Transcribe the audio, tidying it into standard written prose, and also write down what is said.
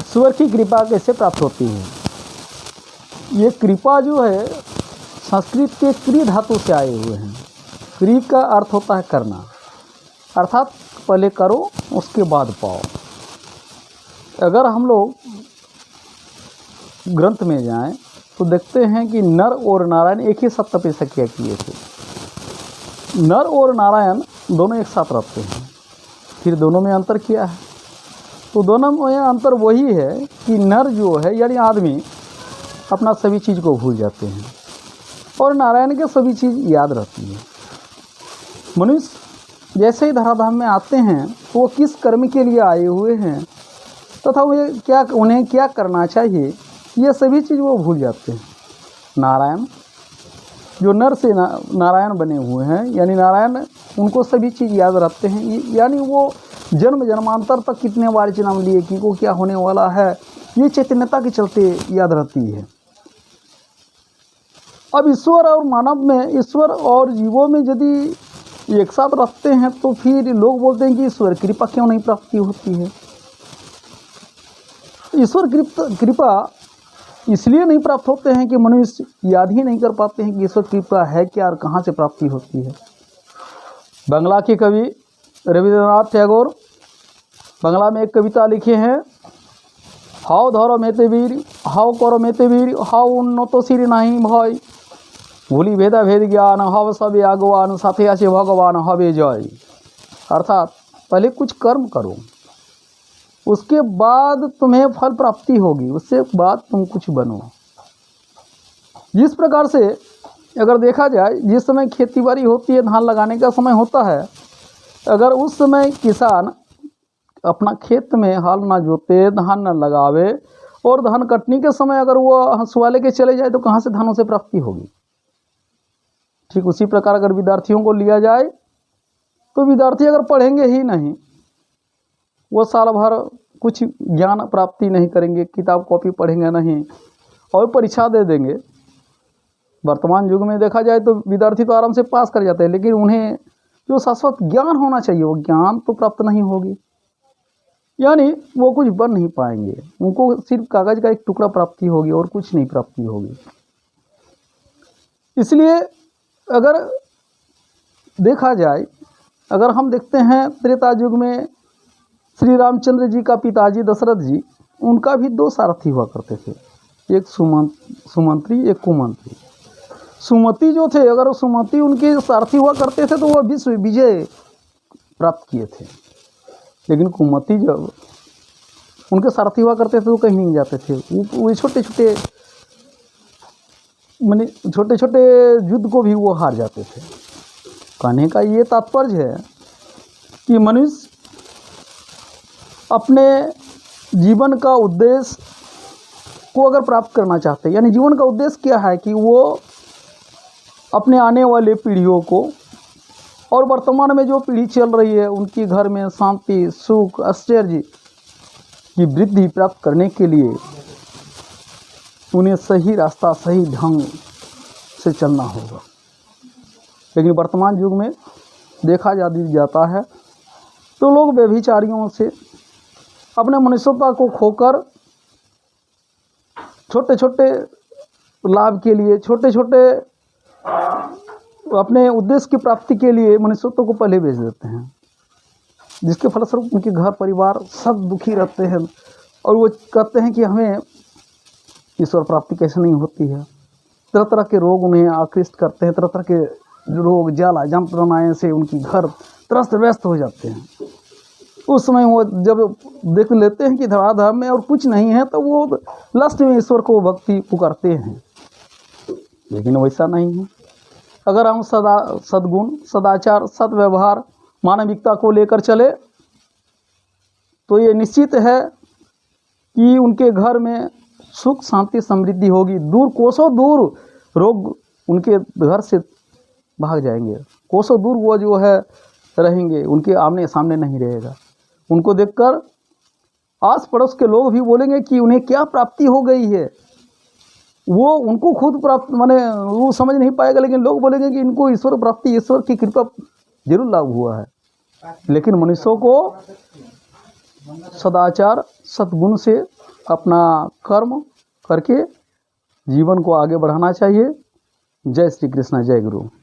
ईश्वर की कृपा कैसे प्राप्त होती है? ये कृपा जो है संस्कृत के क्री धातु से आए हुए हैं। क्री का अर्थ होता है करना, अर्थात पहले करो उसके बाद पाओ। अगर हम लोग ग्रंथ में जाएं तो देखते हैं कि नर और नारायण एक ही साथ तपस्या किए थे। नर और नारायण दोनों एक साथ रहते हैं, फिर दोनों में अंतर क्या है? तो दोनों में अंतर वही है कि नर जो है यानी आदमी अपना सभी चीज़ को भूल जाते हैं और नारायण के सभी चीज़ याद रहती है। मनुष्य जैसे ही धराधाम में आते हैं तो वो किस कर्म के लिए आए हुए हैं तथा उन्हें क्या करना चाहिए, ये सभी चीज़ वो भूल जाते हैं। नारायण जो नर से नारायण बने हुए हैं यानी नारायण उनको सभी चीज़ याद रखते हैं, यानी वो जन्म जन्मांतर तक कितने बार जन्म लिए कि को क्या होने वाला है, ये चैतन्यता के चलते याद रहती है। अब ईश्वर और मानव में, ईश्वर और जीवों में यदि एक साथ रखते हैं तो फिर लोग बोलते हैं कि ईश्वर कृपा क्यों नहीं प्राप्ति होती है। ईश्वर कृपा इसलिए नहीं प्राप्त होते हैं कि मनुष्य याद ही नहीं कर पाते हैं कि ईश्वर कृपा है क्या और कहाँ से प्राप्ति होती है। बांग्ला के कवि रविंद्रनाथ टैगोर बांग्ला में एक कविता लिखे हैं, हाउ धरो मेते वीर हाउ करो मेते वीर हाउ उन्नत सिर नहीं भय भूली भेदा भेद ज्ञान हव सबे आगवान साथे आसे भगवान हवे जय। अर्थात पहले कुछ कर्म करो, उसके बाद तुम्हें फल प्राप्ति होगी, उससे बाद तुम कुछ बनो। जिस प्रकार से अगर देखा जाए, जिस समय खेतीबाड़ी होती है, धान लगाने का समय होता है, अगर उस समय किसान अपना खेत में हल ना जोते, धान न लगावे और धान कटने के समय अगर वो हंसुआ लेके चले जाए तो कहाँ से धानों से प्राप्ति होगी। ठीक उसी प्रकार अगर विद्यार्थियों को लिया जाए तो विद्यार्थी अगर पढ़ेंगे ही नहीं, वो साल भर कुछ ज्ञान प्राप्ति नहीं करेंगे, किताब कॉपी पढ़ेंगे नहीं और परीक्षा दे देंगे। वर्तमान युग में देखा जाए तो विद्यार्थी तो आराम से पास कर जाते हैं, लेकिन उन्हें जो शाश्वत ज्ञान होना चाहिए वो ज्ञान तो प्राप्त नहीं होगी, यानी वो कुछ बन नहीं पाएंगे। उनको सिर्फ कागज़ का एक टुकड़ा प्राप्ति होगी और कुछ नहीं प्राप्ति होगी। इसलिए अगर देखा जाए, अगर हम देखते हैं त्रेता युग में श्री रामचंद्र जी का पिताजी दशरथ जी, उनका भी दो सारथी हुआ करते थे, एक सुमंत्री एक कुमंत्री। सुमति जो थे, अगर सुमति उनके सारथी हुआ करते थे तो वह विश्व विजय प्राप्त किए थे, लेकिन कुमति जब उनके सारथी हुआ करते थे तो कहीं नहीं जाते थे। वो छोटे छोटे युद्ध को भी वो हार जाते थे। कहने का ये तात्पर्य है कि मनुष्य अपने जीवन का उद्देश्य को अगर प्राप्त करना चाहते हैं, यानी जीवन का उद्देश्य क्या है कि वो अपने आने वाले पीढ़ियों को और वर्तमान में जो पीढ़ी चल रही है उनकी घर में शांति सुख ऐश्वर्य की वृद्धि प्राप्त करने के लिए उन्हें सही रास्ता सही ढंग से चलना होगा। लेकिन वर्तमान युग में देखा जाता है तो लोग व्यभिचारियों से अपने मनुष्यता को खोकर छोटे छोटे लाभ के लिए, छोटे छोटे अपने उद्देश्य की प्राप्ति के लिए मनुष्यत्व को पहले बेच देते हैं, जिसके फलस्वरूप उनके घर परिवार सब दुखी रहते हैं और वो कहते हैं कि हमें ईश्वर प्राप्ति कैसे नहीं होती है। तरह तरह के रोग उन्हें आकृष्ट करते हैं, तरह तरह के रोग ज्वाला यंत्रणाएँ से उनकी घर त्रस्त व्यस्त हो जाते हैं। उस समय वो जब देख लेते हैं कि धराधाम में और कुछ नहीं है तो वो लास्ट में ईश्वर को भक्ति पुकारते हैं, लेकिन वैसा नहीं है। अगर हम सद्गुण सदाचार सद्व्यवहार मानविकता को लेकर चले तो ये निश्चित है कि उनके घर में सुख शांति समृद्धि होगी। दूर कोसों दूर रोग उनके घर से भाग जाएंगे, कोसों दूर वो जो है रहेंगे, उनके आमने सामने नहीं रहेगा। उनको देखकर आस पड़ोस के लोग भी बोलेंगे कि उन्हें क्या प्राप्ति हो गई है। वो उनको खुद प्राप्त माने वो समझ नहीं पाएगा, लेकिन लोग बोलेंगे कि इनको ईश्वर प्राप्ति ईश्वर की कृपा जरूर लाभ हुआ है। लेकिन मनुष्यों को सदाचार सद्गुण से अपना कर्म करके जीवन को आगे बढ़ाना चाहिए। जय श्री कृष्ण, जय गुरु।